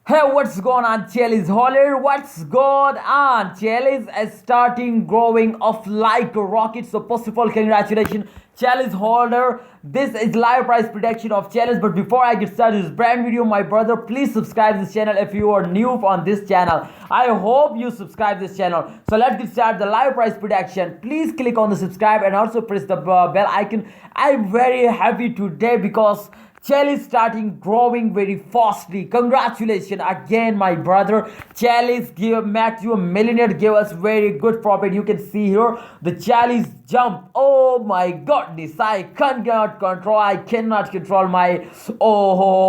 Hey, what's going on, Chiliz Holler? What's going on? Chiliz is starting growing off like a rocket. So first of all, congratulations, Chiliz Holder. This is live price prediction of Chiliz. But before I get started this brand video, my brother, please subscribe this channel if you are new on this channel. I hope you subscribe this channel. So let's get started the live price prediction. Please click on the subscribe and also press the bell icon. I'm very happy today because Chiliz starting growing very fastly. Congratulations again, my brother. Chiliz met you a millionaire, gave us very good profit. You can see here the Chiliz jump. Oh my goodness, I cannot control my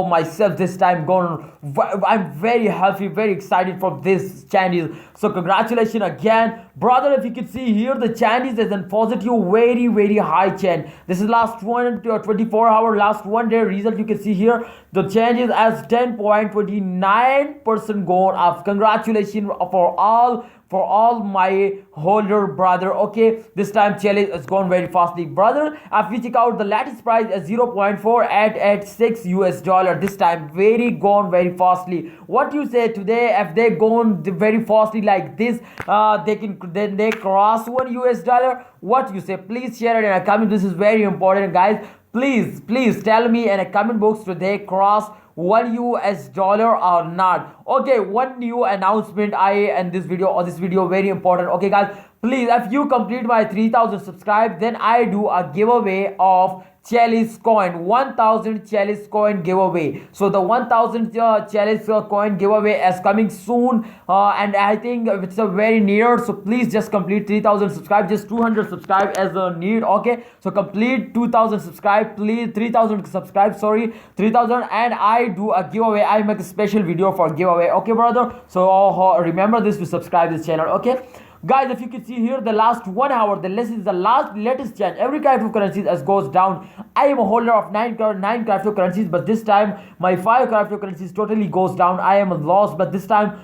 myself this time. I'm very happy, very excited for this Chinese. So congratulations again, brother. If you can see here, the Chinese is in positive, very high chain. This is last 24 hour, last 1 day result. You can see here the changes as 10.29% going up. Congratulations for all my holder brother. Okay, this time Chiliz is going very fastly, brother. If we check out the latest price as 0.486 US dollar, this time going very fastly. What you say today? If they going very fastly like this, they cross 1 US dollar. What you say? Please share it in a comment. This is very important, guys. Please tell me in a comment box today cross 1 US dollar or not. Okay, one new announcement in this video very important. Okay, guys, please, if you complete my 3,000 subscribe, then I do a giveaway of Chiliz coin, 1,000 Chiliz coin giveaway. So the 1,000 Chiliz coin giveaway is coming soon, and I think it's a very near. So please just complete 3,000 subscribe. Just 200 subscribe as a need. Okay, so complete 2,000 subscribe, please. 3,000 subscribe, sorry, 3,000, and I do a giveaway. I make a special video for giveaway. Okay, brother. So remember this to subscribe this channel. Okay, guys, if you can see here, the last 1 hour, this is the latest change. Every cryptocurrencies as goes down. I am a holder of 9 cryptocurrencies, but this time my 5 cryptocurrencies totally goes down. I am lost, but this time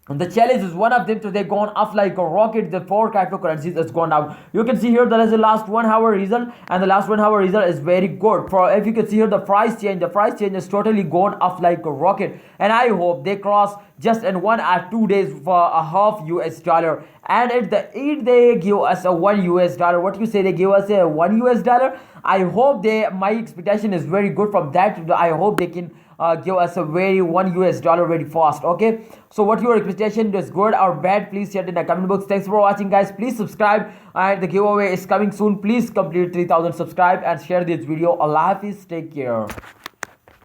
the Chiliz is one of them. Today gone up like a rocket. The 4 cryptocurrencies has gone down. You can see here there is the last 1 hour result, and the last 1 hour result is very good. If you can see here the price change is totally gone up like a rocket, and I hope they cross just in 1 or 2 days for a half US dollar. And if they give us a 1 US dollar, what you say, they give us a 1 US dollar. I hope my expectation is very good from that. I hope they can give us a 1 US dollar very fast. Okay, so what your expectation is, good or bad? Please share it in the comment box. Thanks for watching, guys. Please subscribe, and the giveaway is coming soon. Please complete 3,000 subscribe and share this video. Allah Hafiz, take care.